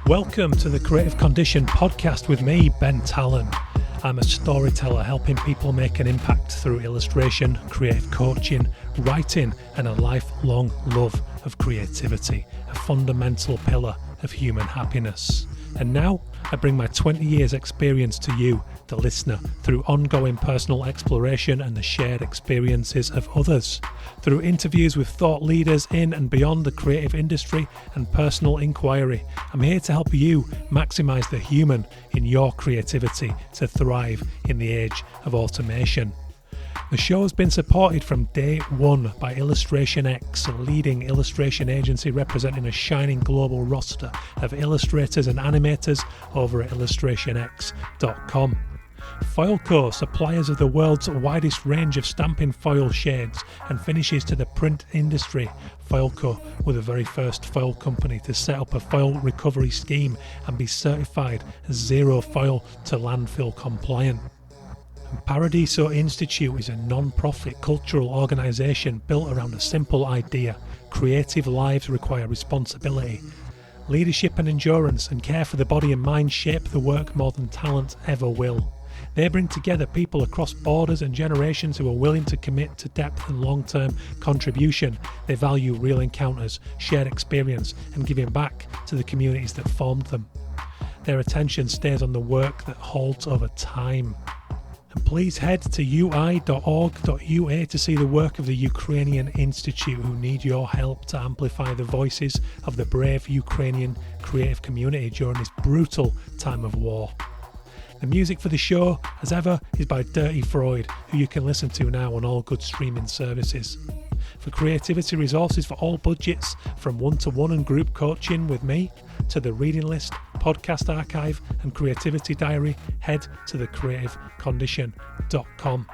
Welcome to the Creative Condition podcast with me, Ben Talon. I'm a storyteller helping people make an impact through illustration, creative coaching, writing, and a lifelong love of creativity, a fundamental pillar of human happiness. And now I bring my 20 years experience to you, the listener, through ongoing personal exploration and the shared experiences of others. Through interviews with thought leaders in and beyond the creative industry and personal inquiry, I'm here to help you maximise the human in your creativity to thrive in the age of automation. The show has been supported from day one by Illustration X, a leading illustration agency representing a shining global roster of illustrators and animators over at illustrationx.com. Foilco, suppliers of the world's widest range of stamping foil shades and finishes to the print industry. Foilco were the very first foil company to set up a foil recovery scheme and be certified as zero foil to landfill compliant. Paradiso Institute is a non-profit cultural organisation built around a simple idea: creative lives require responsibility. Leadership and endurance and care for the body and mind shape the work more than talent ever will. They bring together people across borders and generations who are willing to commit to depth and long-term contribution. They value real encounters, shared experience, and giving back to the communities that formed them. Their attention stays on the work that holds over time. And please head to ui.org.ua to see the work of the Ukrainian Institute, who need your help to amplify the voices of the brave Ukrainian creative community during this brutal time of war. The music for the show, as ever, is by Dirty Freud, who you can listen to now on all good streaming services. For creativity resources for all budgets, from one-to-one and group coaching with me, to the reading list, podcast archive and creativity diary, head to thecreativecondition.com.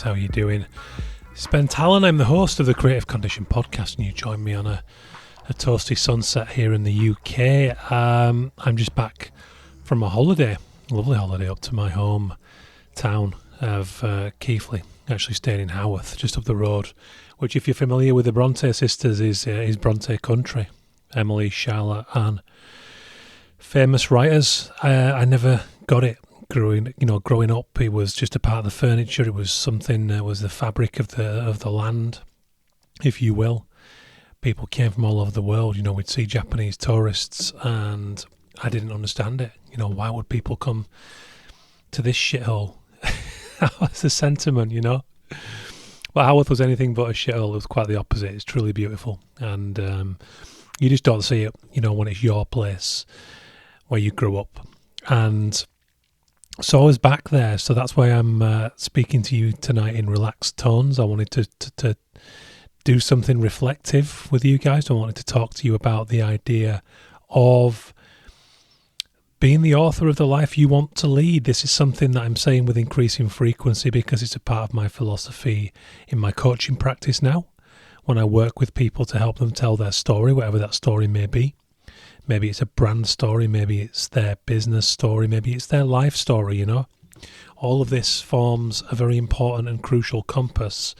How are you doing? It's Ben Talon. I'm the host of the Creative Condition podcast, and you join me on a toasty sunset here in the UK. I'm just back from a holiday, a lovely holiday up to my home town of Keighley. Actually staying in Haworth, just up the road, which, if you're familiar with the Bronte sisters, is Bronte country. Emily, Charlotte, Anne, famous writers. I never got it growing up. It was just a part of the furniture. It was something that was the fabric of the land, if you will. People came from all over the world. We'd see Japanese tourists, and I didn't understand it. Why would people come to this shithole? That was the sentiment, But Haworth was anything but a shithole. It was quite the opposite. It's truly beautiful, and you just don't see it, when it's your place where you grew up. And so I was back there. So that's why I'm speaking to you tonight in relaxed tones. I wanted to do something reflective with you guys. I wanted to talk to you about the idea of being the author of the life you want to lead. This is something that I'm saying with increasing frequency because it's a part of my philosophy in my coaching practice now. When I work with people to help them tell their story, whatever that story may be. Maybe it's a brand story, maybe it's their business story, maybe it's their life story, All of this forms a very important and crucial compass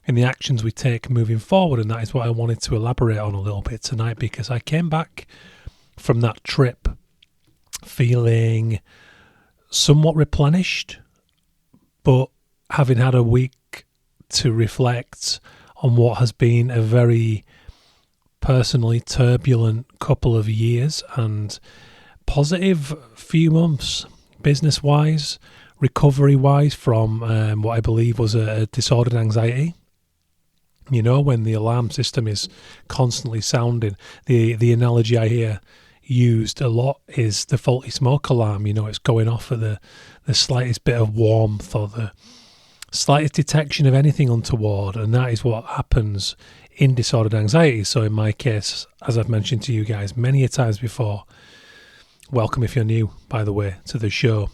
in the actions we take moving forward, and that is what I wanted to elaborate on a little bit tonight, because I came back from that trip feeling somewhat replenished, but having had a week to reflect on what has been a very personally turbulent couple of years and positive few months, business-wise, recovery-wise, from what I believe was a disordered anxiety. When the alarm system is constantly sounding, the analogy I hear used a lot is the faulty smoke alarm. It's going off at the slightest bit of warmth or the slightest detection of anything untoward, and that is what happens in disordered anxiety. So in my case, as I've mentioned to you guys many a times before, welcome if you're new, by the way, to the show.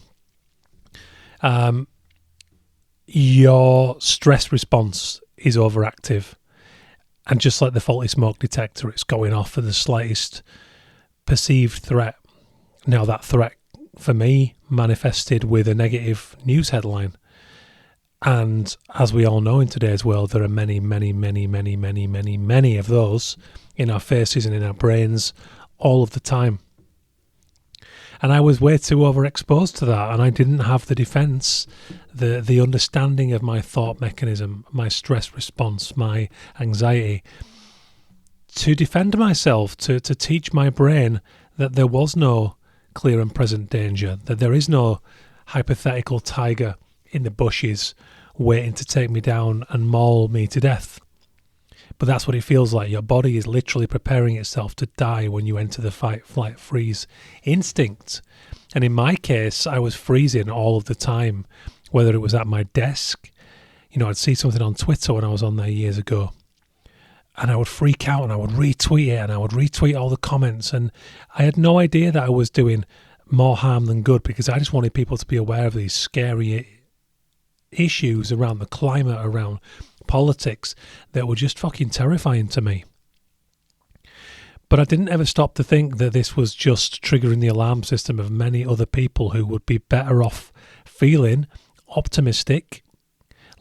Your stress response is overactive, and just like the faulty smoke detector, it's going off at the slightest perceived threat. Now, that threat for me manifested with a negative news headline, and as we all know in today's world, there are many of those in our faces and in our brains all of the time. And I was way too overexposed to that, and I didn't have the defense, the understanding of my thought mechanism, my stress response, my anxiety, to defend myself, to teach my brain that there was no clear and present danger, that there is no hypothetical tiger in the bushes waiting to take me down and maul me to death. But that's what it feels like. Your body is literally preparing itself to die when you enter the fight, flight, freeze instinct. And in my case, I was freezing all of the time, whether it was at my desk. I'd see something on Twitter when I was on there years ago, and I would freak out and I would retweet it, and I would retweet all the comments. And I had no idea that I was doing more harm than good, because I just wanted people to be aware of these scary issues around the climate, around politics, that were just fucking terrifying to me. But I didn't ever stop to think that this was just triggering the alarm system of many other people who would be better off feeling optimistic,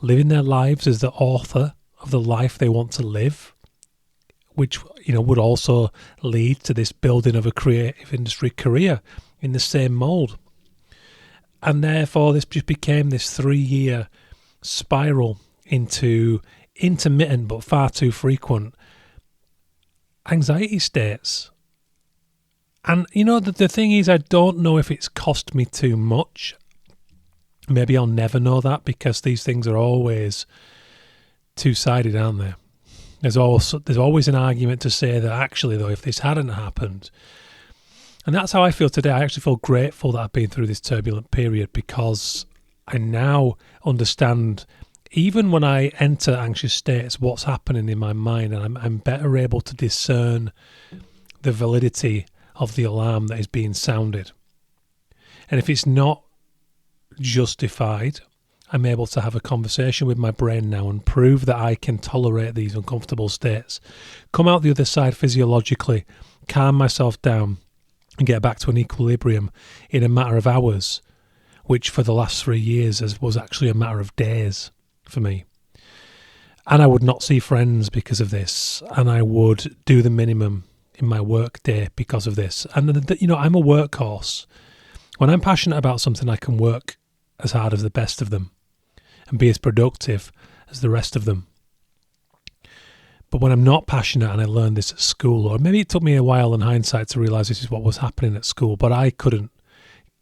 living their lives as the author of the life they want to live, which would also lead to this building of a creative industry career in the same mould. And therefore this just became this 3-year spiral into intermittent but far too frequent anxiety states. And the thing is, I don't know if it's cost me too much. Maybe I'll never know that, because these things are always two-sided, aren't they? There's always an argument to say that actually, though, if this hadn't happened. And that's how I feel today. I actually feel grateful that I've been through this turbulent period, because I now understand, even when I enter anxious states, what's happening in my mind, and I'm better able to discern the validity of the alarm that is being sounded. And if it's not justified, I'm able to have a conversation with my brain now and prove that I can tolerate these uncomfortable states, come out the other side physiologically, calm myself down, and get back to an equilibrium in a matter of hours, which for the last 3 years was actually a matter of days for me. And I would not see friends because of this, and I would do the minimum in my work day because of this. And I'm a workhorse. When I'm passionate about something, I can work as hard as the best of them and be as productive as the rest of them. But when I'm not passionate, and I learned this at school, or maybe it took me a while in hindsight to realise this is what was happening at school, but I couldn't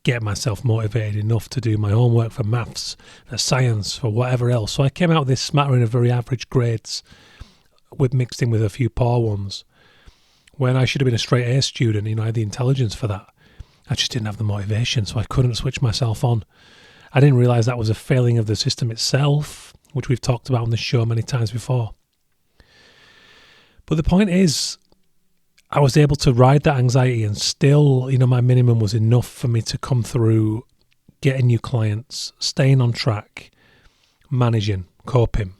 get myself motivated enough to do my homework for maths, for science, for whatever else. So I came out with this smattering of very average grades, mixed in with a few poor ones, when I should have been a straight A student. I had the intelligence for that. I just didn't have the motivation, so I couldn't switch myself on. I didn't realise that was a failing of the system itself, which we've talked about on this show many times before. But the point is, I was able to ride that anxiety, and still, my minimum was enough for me to come through, getting new clients, staying on track, managing, coping.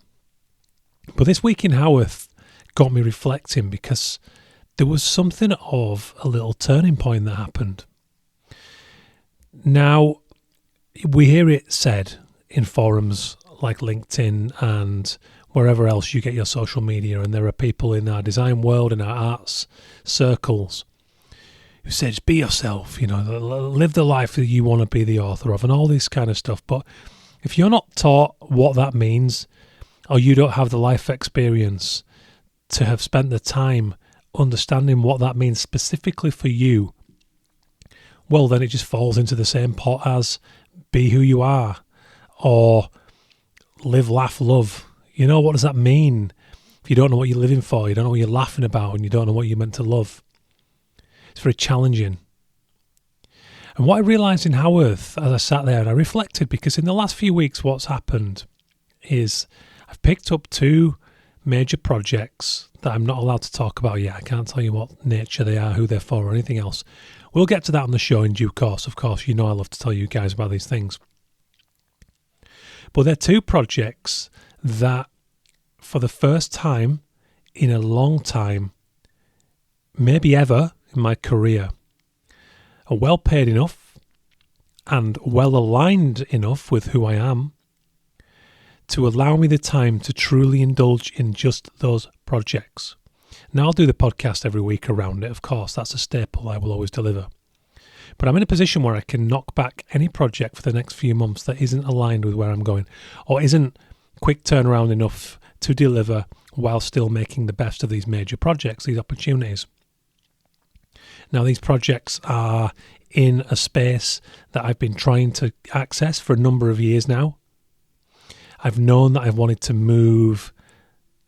But this week in Haworth got me reflecting, because there was something of a little turning point that happened. Now, we hear it said in forums like LinkedIn and wherever else you get your social media, and there are people in our design world, in our arts circles, who say, just be yourself, live the life that you want to be the author of, and all this kind of stuff. But if you're not taught what that means, or you don't have the life experience to have spent the time understanding what that means specifically for you, well, then it just falls into the same pot as be who you are, or live, laugh, love. What does that mean? If you don't know what you're living for, you don't know what you're laughing about, and you don't know what you're meant to love. It's very challenging. And what I realised in Haworth as I sat there and I reflected, because in the last few weeks what's happened is I've picked up 2 major projects that I'm not allowed to talk about yet. I can't tell you what nature they are, who they're for, or anything else. We'll get to that on the show in due course. Of course, I love to tell you guys about these things. But they're 2 projects that, for the first time in a long time, maybe ever in my career, are well paid enough and well aligned enough with who I am to allow me the time to truly indulge in just those projects. Now, I'll do the podcast every week around it, of course. That's a staple I will always deliver. But I'm in a position where I can knock back any project for the next few months that isn't aligned with where I'm going or isn't quick turnaround enough to deliver while still making the best of these major projects, these opportunities. Now, these projects are in a space that I've been trying to access for a number of years now. I've known that I've wanted to move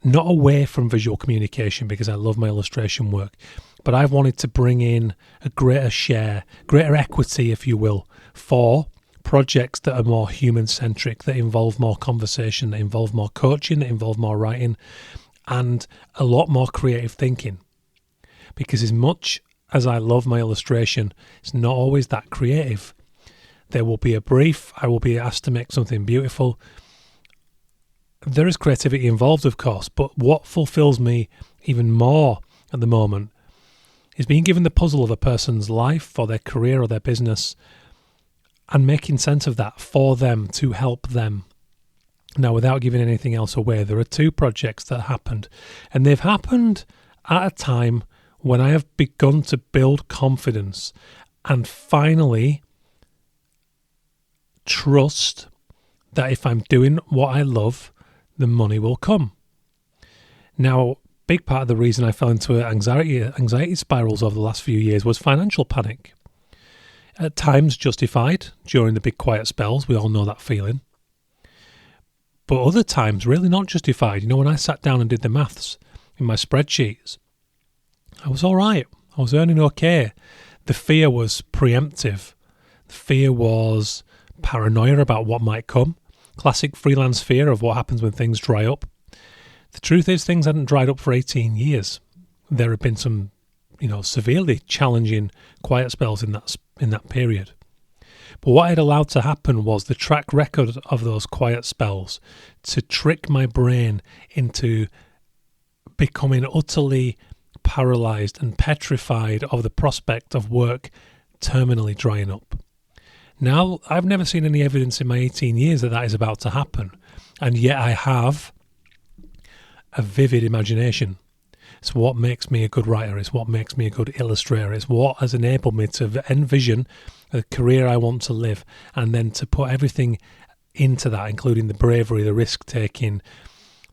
not away from visual communication because I love my illustration work, but I've wanted to bring in a greater share, greater equity, if you will, for projects that are more human-centric, that involve more conversation, that involve more coaching, that involve more writing, and a lot more creative thinking. Because as much as I love my illustration, it's not always that creative. There will be a brief, I will be asked to make something beautiful. There is creativity involved, of course, but what fulfills me even more at the moment is being given the puzzle of a person's life or their career or their business and making sense of that for them to help them. Now, without giving anything else away, there are two projects that happened, and they've happened at a time when I have begun to build confidence and finally trust that if I'm doing what I love, the money will come. Now, big part of the reason I fell into anxiety spirals over the last few years was financial panic. At times justified during the big quiet spells, we all know that feeling. But other times really not justified. You know, when I sat down and did the maths in my spreadsheets, I was all right. I was earning okay. The fear was preemptive. The fear was paranoia about what might come. Classic freelance fear of what happens when things dry up. The truth is, things hadn't dried up for 18 years. There have been some, severely challenging quiet spells in that period. But what I had allowed to happen was the track record of those quiet spells to trick my brain into becoming utterly paralysed and petrified of the prospect of work terminally drying up. Now, I've never seen any evidence in my 18 years that is about to happen, and yet I have a vivid imagination. It's what makes me a good writer. It's what makes me a good illustrator. It's what has enabled me to envision a career I want to live, and then to put everything into that, including the bravery, the risk-taking,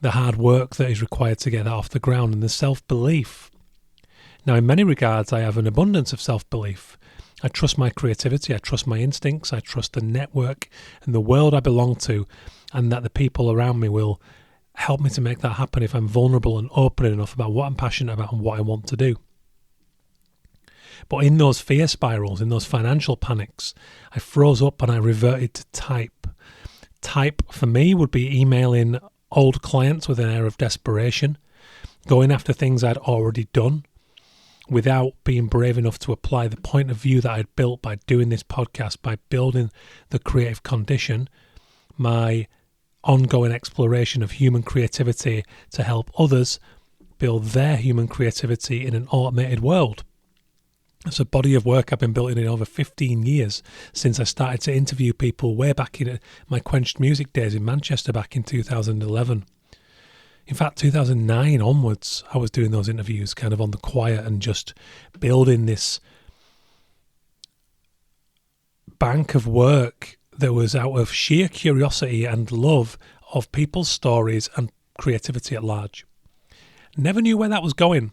the hard work that is required to get that off the ground, and the self-belief. Now, in many regards, I have an abundance of self-belief. I trust my creativity, I trust my instincts, I trust the network and the world I belong to, and that the people around me will help me to make that happen if I'm vulnerable and open enough about what I'm passionate about and what I want to do. But in those fear spirals, in those financial panics, I froze up and I reverted to type. Type for me would be emailing old clients with an air of desperation, going after things I'd already done, without being brave enough to apply the point of view that I'd built by doing this podcast, by building the creative condition, my ongoing exploration of human creativity to help others build their human creativity in an automated world. It's a body of work I've been building in over 15 years since I started to interview people way back in my Quenched Music days in Manchester back in 2011. In fact, 2009 onwards, I was doing those interviews kind of on the quiet and just building this bank of work that was out of sheer curiosity and love of people's stories and creativity at large. Never knew where that was going,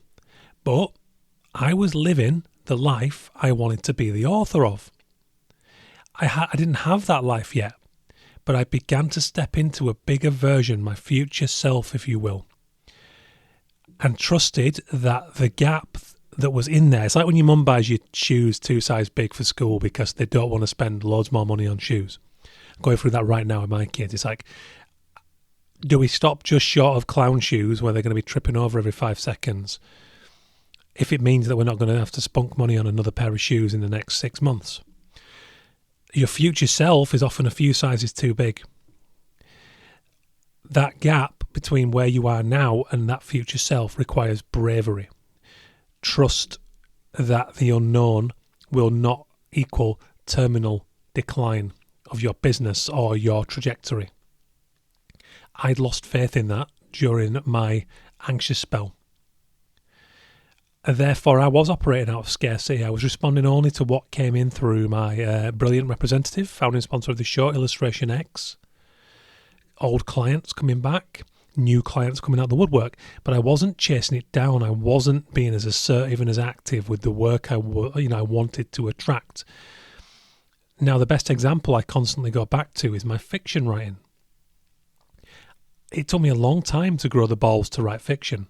but I was living the life I wanted to be the author of. I didn't have that life yet, but I began to step into a bigger version, my future self, if you will, and trusted that the gap that was in there, it's like when your mum buys you shoes 2 sizes big for school because they don't want to spend loads more money on shoes. I'm going through that right now with my kids. It's like, do we stop just short of clown shoes where they're going to be tripping over every 5 seconds if it means that we're not going to have to spunk money on another pair of shoes in the next 6 months? Your future self is often a few sizes too big. That gap between where you are now and that future self requires bravery. Trust that the unknown will not equal terminal decline of your business or your trajectory. I'd lost faith in that during my anxious spell. Therefore, I was operating out of scarcity. I was responding only to what came in through my brilliant representative, founding sponsor of the show, Illustration X. Old clients coming back, new clients coming out the woodwork, but I wasn't chasing it down. I wasn't being as assertive and as active with the work I wanted to attract. Now, the best example I constantly go back to is my fiction writing. It took me a long time to grow the balls to write fiction.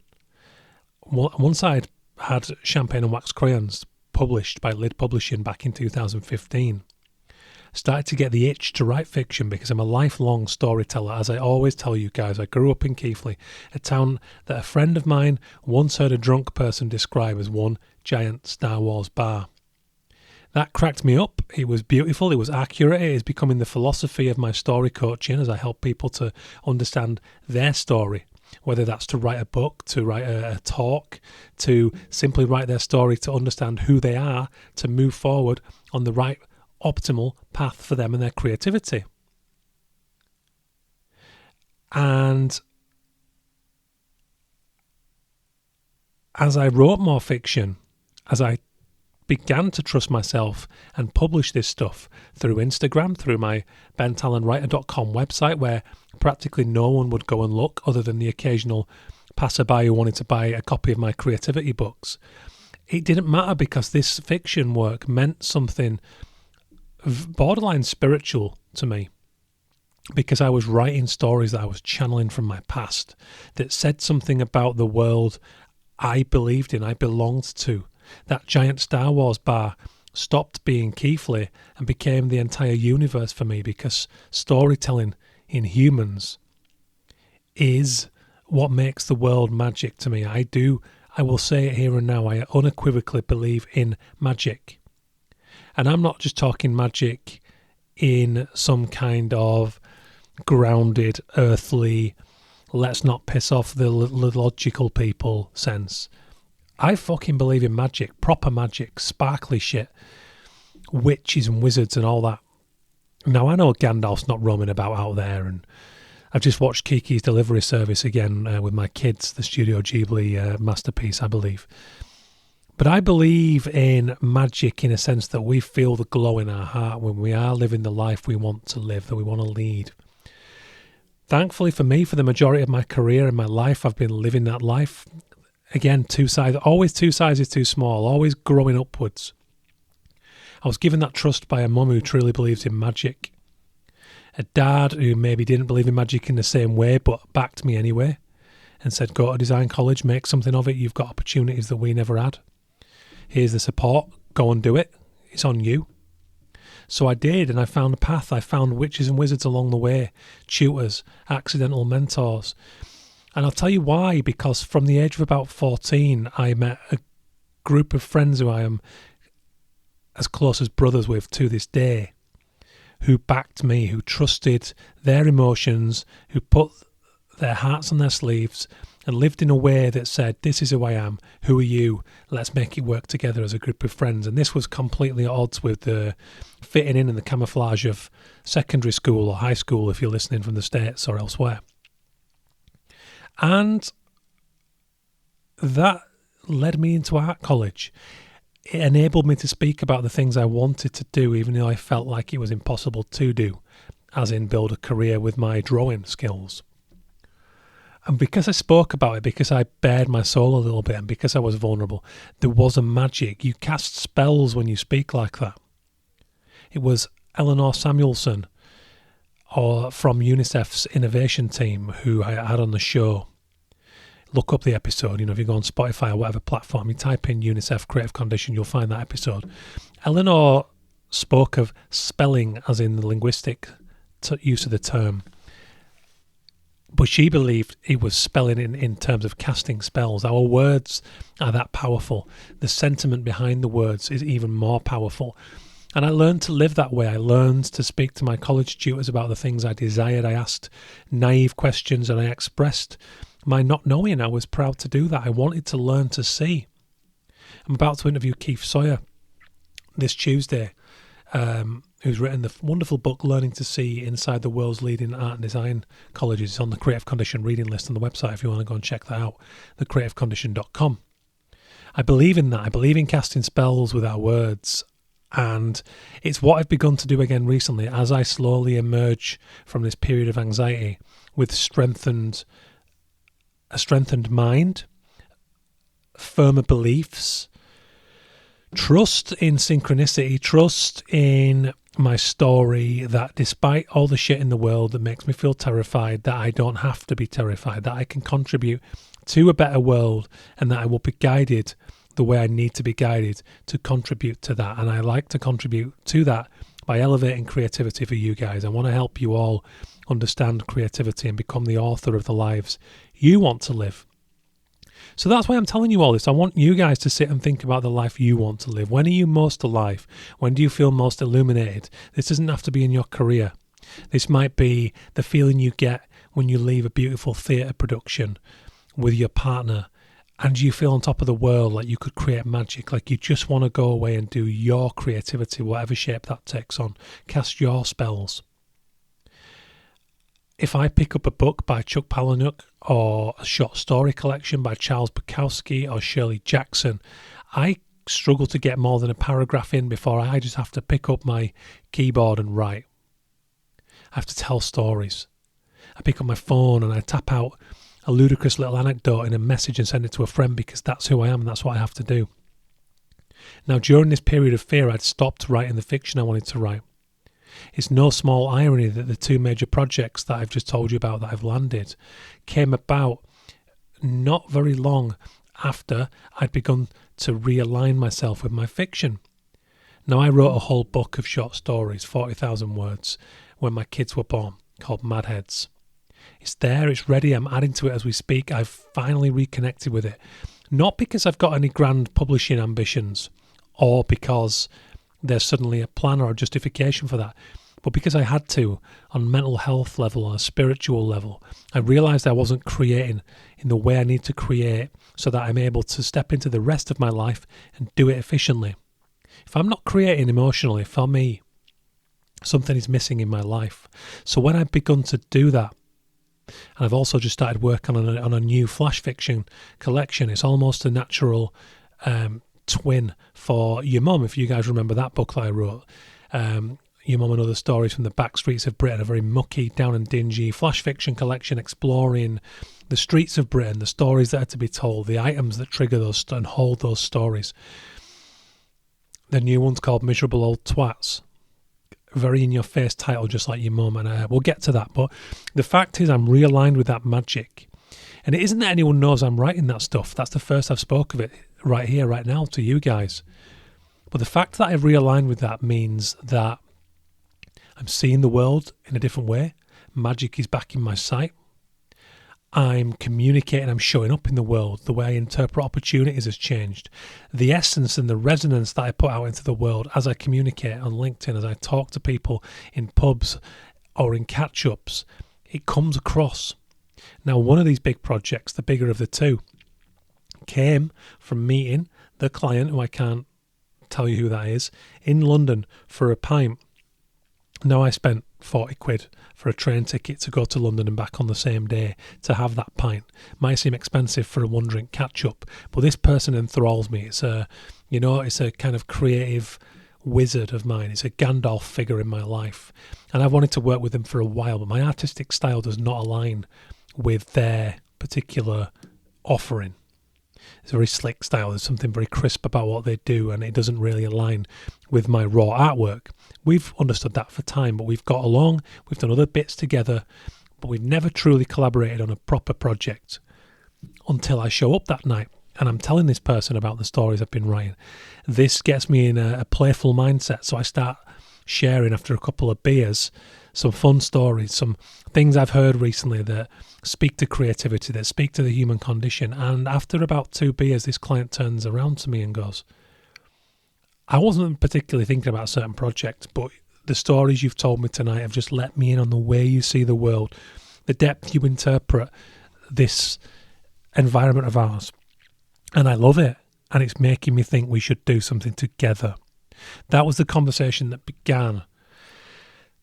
Once I'd had Champagne and Wax Crayons published by Lid Publishing back in 2015, started to get the itch to write fiction because I'm a lifelong storyteller. As I always tell you guys, I grew up in Keighley, a town that a friend of mine once heard a drunk person describe as one giant Star Wars bar. That cracked me up. It was beautiful. It was accurate. It is becoming the philosophy of my story coaching as I help people to understand their story, whether that's to write a book, to write a talk, to simply write their story, to understand who they are, to move forward on the right optimal path for them and their creativity. And as I wrote more fiction, as I began to trust myself and publish this stuff through Instagram, through my bentalonwriter.com website, where practically no one would go and look other than the occasional passerby who wanted to buy a copy of my creativity books. It didn't matter because this fiction work meant something borderline spiritual to me, because I was writing stories that I was channeling from my past that said something about the world I believed in, I belonged to. That giant Star Wars bar stopped being Keighley and became the entire universe for me, because storytelling in humans is what makes the world magic to me. I will say it here and now, I unequivocally believe in magic. And I'm not just talking magic in some kind of grounded, earthly, let's not piss off the logical people sense. I fucking believe in magic, proper magic, sparkly shit, witches and wizards and all that. Now, I know Gandalf's not roaming about out there, and I've just watched Kiki's Delivery Service again with my kids, the Studio Ghibli masterpiece, I believe. But I believe in magic in a sense that we feel the glow in our heart when we are living the life we want to live, that we want to lead. Thankfully for me, for the majority of my career and my life, I've been living that life. Again, always two sizes too small, always growing upwards. I was given that trust by a mum who truly believes in magic. A dad who maybe didn't believe in magic in the same way, but backed me anyway and said, go to design college, make something of it. You've got opportunities that we never had. Here's the support. Go and do it. It's on you. So I did, and I found a path. I found witches and wizards along the way, tutors, accidental mentors. And I'll tell you why, because from the age of about 14, I met a group of friends who I am as close as brothers with to this day, who backed me, who trusted their emotions, who put their hearts on their sleeves and lived in a way that said, this is who I am, who are you, let's make it work together as a group of friends. And this was completely at odds with the fitting in and the camouflage of secondary school or high school if you're listening from the States or elsewhere. And that led me into art college. It enabled me to speak about the things I wanted to do, even though I felt like it was impossible to do, as in build a career with my drawing skills. And because I spoke about it, because I bared my soul a little bit, and because I was vulnerable, there was a magic. You cast spells when you speak like that. It was Eleanor Samuelson, or from UNICEF's innovation team, who I had on the show. Look up the episode. If you go on Spotify or whatever platform, you type in UNICEF Creative Condition, you'll find that episode. Eleanor spoke of spelling as in the linguistic use of the term. But she believed it was spelling in terms of casting spells. Our words are that powerful. The sentiment behind the words is even more powerful. And I learned to live that way. I learned to speak to my college tutors about the things I desired. I asked naive questions and I expressed my not knowing. I was proud to do that. I wanted to learn to see. I'm about to interview Keith Sawyer this Tuesday, who's written the wonderful book Learning to See Inside the World's Leading Art and Design Colleges. It's on the Creative Condition reading list on the website if you want to go and check that out, thecreativecondition.com. I believe in that. I believe in casting spells with our words. And it's what I've begun to do again recently as I slowly emerge from this period of anxiety with a strengthened mind, firmer beliefs, trust in synchronicity, trust in my story, that despite all the shit in the world that makes me feel terrified, that I don't have to be terrified, that I can contribute to a better world, and that I will be guided the way I need to be guided to contribute to that. And I like to contribute to that by elevating creativity for you guys. I want to help you all understand creativity and become the author of the lives you want to live. So that's why I'm telling you all this. I want you guys to sit and think about the life you want to live. When are you most alive? When do you feel most illuminated? This doesn't have to be in your career. This might be the feeling you get when you leave a beautiful theatre production with your partner and you feel on top of the world, like you could create magic, like you just want to go away and do your creativity, whatever shape that takes on. Cast your spells. If I pick up a book by Chuck Palahniuk or a short story collection by Charles Bukowski or Shirley Jackson, I struggle to get more than a paragraph in before I just have to pick up my keyboard and write. I have to tell stories. I pick up my phone and I tap out a ludicrous little anecdote in a message and send it to a friend because that's who I am and that's what I have to do. Now, during this period of fear, I'd stopped writing the fiction I wanted to write. It's no small irony that the two major projects that I've just told you about that I've landed came about not very long after I'd begun to realign myself with my fiction. Now, I wrote a whole book of short stories, 40,000 words, when my kids were born, called Madheads. It's there, it's ready, I'm adding to it as we speak. I've finally reconnected with it. Not because I've got any grand publishing ambitions or because there's suddenly a plan or a justification for that, but because I had to, on a mental health level, on a spiritual level. I realised I wasn't creating in the way I need to create so that I'm able to step into the rest of my life and do it efficiently. If I'm not creating emotionally, for me, something is missing in my life. So when I've begun to do that, and I've also just started working on a new flash fiction collection, it's almost a natural twin for Your Mum. If you guys remember that book that I wrote, Your Mum and Other Stories from the Back Streets of Britain, a very mucky, down and dingy flash fiction collection exploring the streets of Britain, the stories that are to be told, the items that trigger those and hold those stories. The new one's called Miserable Old Twats. Very in-your-face title, just like Your Mum, and we'll get to that. But the fact is, I'm realigned with that magic. And it isn't that anyone knows I'm writing that stuff. That's the first I've spoke of it right here, right now, to you guys. But the fact that I've realigned with that means that I'm seeing the world in a different way. Magic is back in my sight. I'm communicating, I'm showing up in the world. The way I interpret opportunities has changed. The essence and the resonance that I put out into the world as I communicate on LinkedIn, as I talk to people in pubs or in catch-ups, it comes across. Now, one of these big projects, the bigger of the two, came from meeting the client, who I can't tell you who that is, in London for a pint. Now, I spent 40 quid for a train ticket to go to London and back on the same day to have that pint. Might seem expensive for a one-drink catch-up, but this person enthralls me. It's a kind of creative wizard of mine. It's a Gandalf figure in my life. And I've wanted to work with them for a while, but my artistic style does not align with their particular offering. It's a very slick style. There's something very crisp about what they do, and it doesn't really align with my raw artwork. We've understood that for time, but we've got along, we've done other bits together, but we've never truly collaborated on a proper project until I show up that night and I'm telling this person about the stories I've been writing. This gets me in a playful mindset, so I start sharing after a couple of beers some fun stories, some things I've heard recently that speak to creativity, that speak to the human condition. And after about 2 beers, this client turns around to me and goes, I wasn't particularly thinking about a certain project, but the stories you've told me tonight have just let me in on the way you see the world, the depth you interpret this environment of ours. And I love it. And it's making me think we should do something together. That was the conversation that began.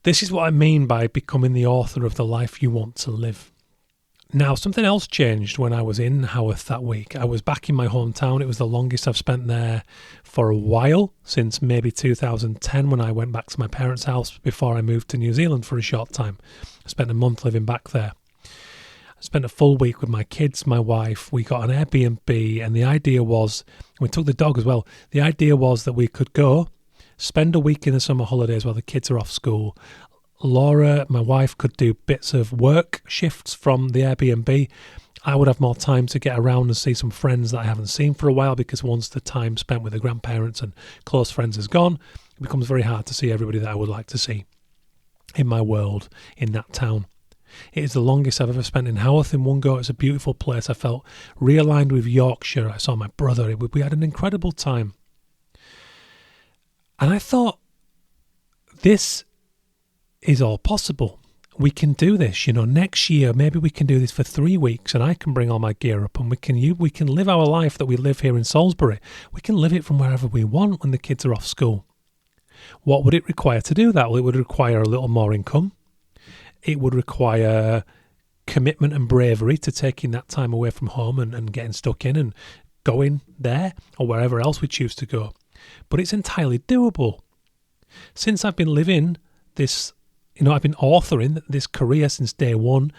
This is what I mean by becoming the author of the life you want to live. Now, something else changed when I was in Haworth that week. I was back in my hometown. It was the longest I've spent there for a while, since maybe 2010 when I went back to my parents' house before I moved to New Zealand for a short time. I spent a month living back there. I spent a full week with my kids, my wife. We got an Airbnb, and the idea was, we took the dog as well, the idea was that we could go, spend a week in the summer holidays while the kids are off school. Laura, my wife, could do bits of work shifts from the Airbnb. I would have more time to get around and see some friends that I haven't seen for a while, because once the time spent with the grandparents and close friends is gone, it becomes very hard to see everybody that I would like to see in my world in that town. It is the longest I've ever spent in Haworth in one go. It's a beautiful place. I felt realigned with Yorkshire. I saw my brother. We had an incredible time. And I thought, this is all possible. We can do this. Next year maybe we can do this for 3 weeks, and I can bring all my gear up, and we can live our life that we live here in Salisbury. We can live it from wherever we want when the kids are off school. What would it require to do that? Well, it would require a little more income. It would require commitment and bravery to taking that time away from home and getting stuck in and going there or wherever else we choose to go. But it's entirely doable. Since I've been living this, I've been authoring this career since day one,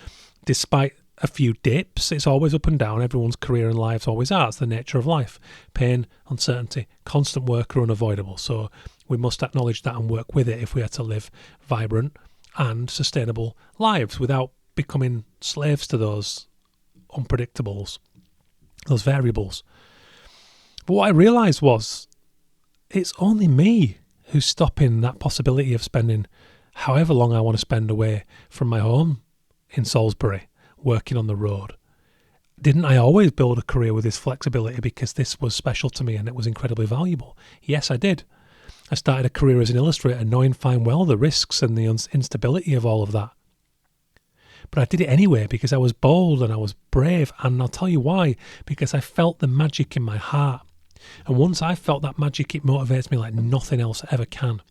despite a few dips. It's always up and down. Everyone's career and lives always are. It's the nature of life. Pain, uncertainty, constant work are unavoidable. So we must acknowledge that and work with it if we are to live vibrant and sustainable lives without becoming slaves to those unpredictables, those variables. But what I realised was, it's only me who's stopping that possibility of spending however long I want to spend away from my home in Salisbury, working on the road. Didn't I always build a career with this flexibility because this was special to me and it was incredibly valuable? Yes, I did. I started a career as an illustrator, knowing fine well the risks and the instability of all of that. But I did it anyway because I was bold and I was brave, and I'll tell you why. Because I felt the magic in my heart. And once I felt that magic, it motivates me like nothing else ever can.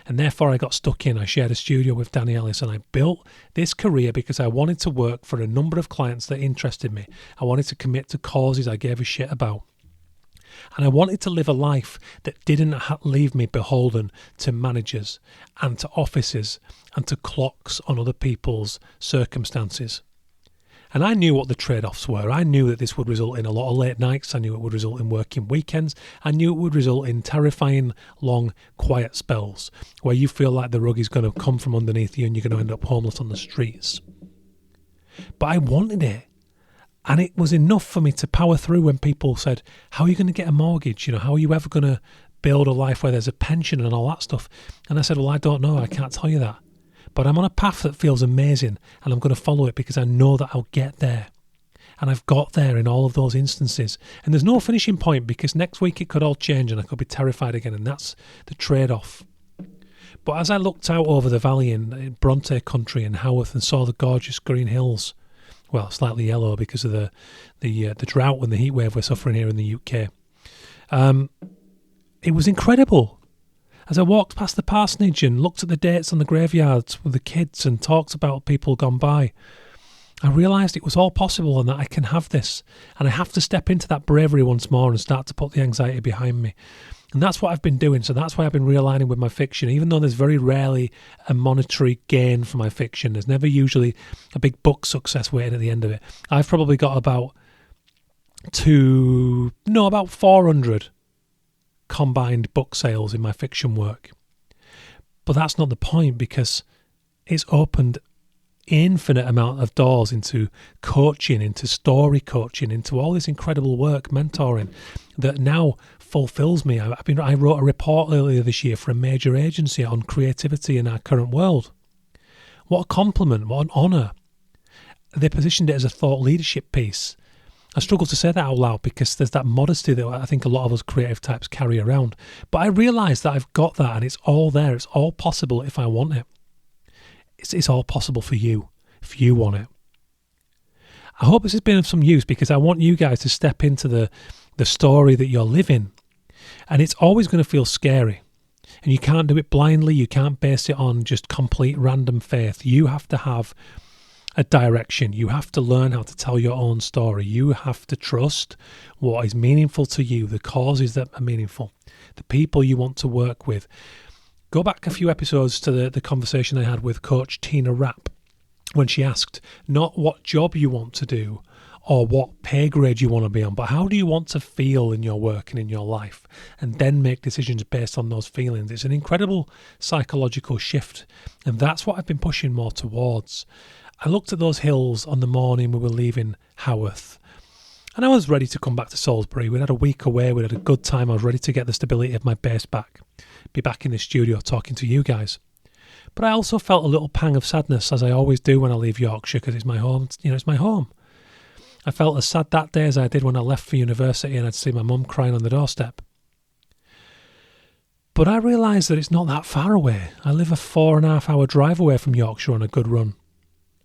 And therefore I got stuck in. I shared a studio with Danny Ellis, and I built this career because I wanted to work for a number of clients that interested me. I wanted to commit to causes I gave a shit about. And I wanted to live a life that didn't leave me beholden to managers and to offices and to clocks on other people's circumstances. And I knew what the trade-offs were. I knew that this would result in a lot of late nights. I knew it would result in working weekends. I knew it would result in terrifying, long, quiet spells where you feel like the rug is going to come from underneath you and you're going to end up homeless on the streets. But I wanted it. And it was enough for me to power through when people said, how are you going to get a mortgage? How are you ever going to build a life where there's a pension and all that stuff? And I said, well, I don't know. I can't tell you that. But I'm on a path that feels amazing, and I'm going to follow it because I know that I'll get there. And I've got there in all of those instances. And there's no finishing point, because next week it could all change and I could be terrified again, and that's the trade-off. But as I looked out over the valley in Bronte country in Haworth and saw the gorgeous green hills, well, slightly yellow because of the drought and the heat wave we're suffering here in the UK, it was incredible. As I walked past the parsonage and looked at the dates on the graveyards with the kids and talked about people gone by, I realised it was all possible and that I can have this. And I have to step into that bravery once more and start to put the anxiety behind me. And that's what I've been doing. So that's why I've been realigning with my fiction. Even though there's very rarely a monetary gain for my fiction, there's never usually a big book success waiting at the end of it. I've probably got about 400 combined book sales in my fiction work. But that's not the point, because it's opened infinite amount of doors into coaching, into story coaching, into all this incredible work, mentoring, that now fulfills me. I wrote a report earlier this year for a major agency on creativity in our current world. What a compliment, what an honour. They positioned it as a thought leadership piece. I struggle to say that out loud because there's that modesty that I think a lot of us creative types carry around. But I realise that I've got that, and it's all there. It's all possible if I want it. It's all possible for you, if you want it. I hope this has been of some use, because I want you guys to step into the story that you're living. And it's always going to feel scary. And you can't do it blindly. You can't base it on just complete random faith. You have to have a direction. You have to learn how to tell your own story. You have to trust what is meaningful to you, the causes that are meaningful, the people you want to work with. Go back a few episodes to the conversation I had with Coach Tina Rapp when she asked not what job you want to do or what pay grade you want to be on, but how do you want to feel in your work and in your life, and then make decisions based on those feelings. It's an incredible psychological shift, and that's what I've been pushing more towards. I looked at those hills on the morning we were leaving Haworth, and I was ready to come back to Salisbury. We'd had a week away, we'd had a good time, I was ready to get the stability of my base back, be back in the studio talking to you guys. But I also felt a little pang of sadness, as I always do when I leave Yorkshire, because it's my home. It's my home. I felt as sad that day as I did when I left for university and I'd see my mum crying on the doorstep. But I realised that it's not that far away. I live a 4.5 hour drive away from Yorkshire on a good run.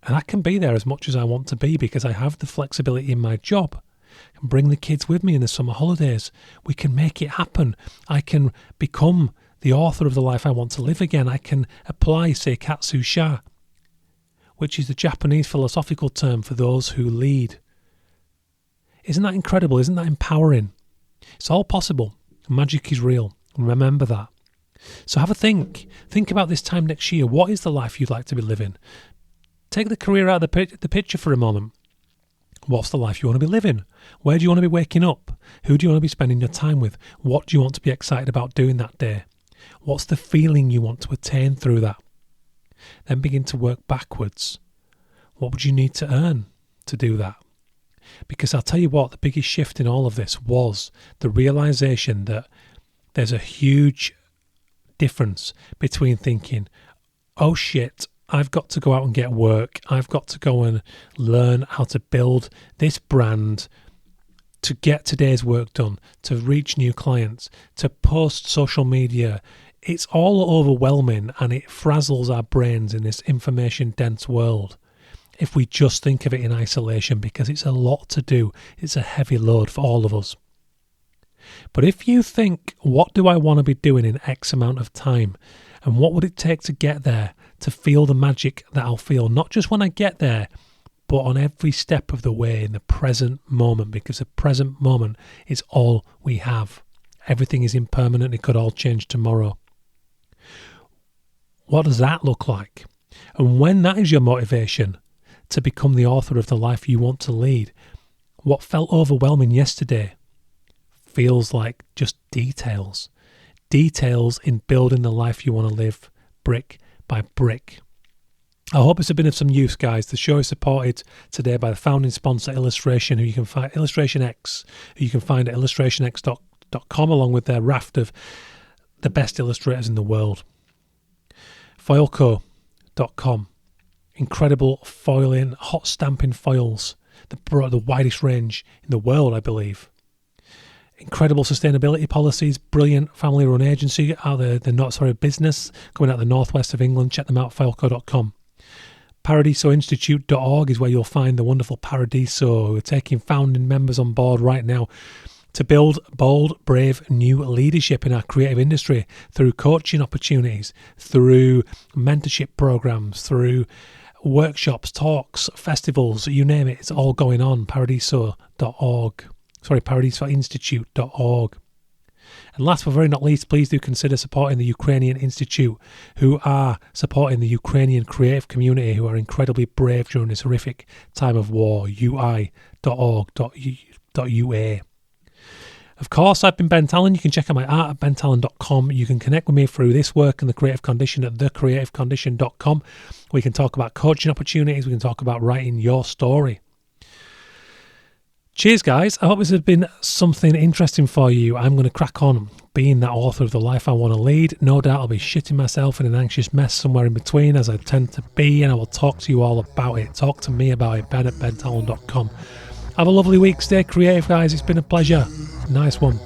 And I can be there as much as I want to be because I have the flexibility in my job. I can bring the kids with me in the summer holidays. We can make it happen. I can become the author of the life I want to live again. I can apply seikatsu sha, which is the Japanese philosophical term for those who lead. Isn't that incredible? Isn't that empowering? It's all possible. Magic is real. Remember that. So have a think. Think about this time next year. What is the life you'd like to be living? Take the career out of the picture for a moment. What's the life you want to be living? Where do you want to be waking up? Who do you want to be spending your time with? What do you want to be excited about doing that day? What's the feeling you want to attain through that? Then begin to work backwards. What would you need to earn to do that? Because I'll tell you what, the biggest shift in all of this was the realisation that there's a huge difference between thinking, oh shit, I've got to go out and get work. I've got to go and learn how to build this brand to get today's work done, to reach new clients, to post social media. It's all overwhelming and it frazzles our brains in this information-dense world if we just think of it in isolation, because it's a lot to do. It's a heavy load for all of us. But if you think, what do I want to be doing in X amount of time? And what would it take to get there, to feel the magic that I'll feel, not just when I get there, but on every step of the way in the present moment, because the present moment is all we have. Everything is impermanent. It could all change tomorrow. What does that look like? And when that is your motivation to become the author of the life you want to lead, what felt overwhelming yesterday feels like just details. Details in building the life you want to live, brick by brick. I hope it's been of some use, guys. The show is supported today by the founding sponsor, Illustration, who you can find, Illustration X, who you can find at illustrationx.com, along with their raft of the best illustrators in the world. Foilco.com. Incredible foiling, hot stamping foils, the widest range in the world, I believe. Incredible sustainability policies, brilliant family-run agency out of the business coming out of the northwest of England. Check them out, foilco.com. ParadisoInstitute.org is where you'll find the wonderful Paradiso, who are taking founding members on board right now to build bold, brave, new leadership in our creative industry through coaching opportunities, through mentorship programs, through workshops, talks, festivals, you name it. It's all going on. Paradisoinstitute.org. And last but very not least, please do consider supporting the Ukrainian Institute, who are supporting the Ukrainian creative community, who are incredibly brave during this horrific time of war. ui.org.ua. Of course, I've been Ben Tallon. You can check out my art at bentallon.com. You can connect with me through this work and The Creative Condition at thecreativecondition.com. We can talk about coaching opportunities. We can talk about writing your story. Cheers, guys. I hope this has been something interesting for you. I'm going to crack on being that author of the life I want to lead. No doubt I'll be shitting myself in an anxious mess somewhere in between, as I tend to be, and I will talk to you all about it. Talk to me about it, ben at bentallon.com. Have a lovely week. Stay creative, guys. It's been a pleasure. Nice one.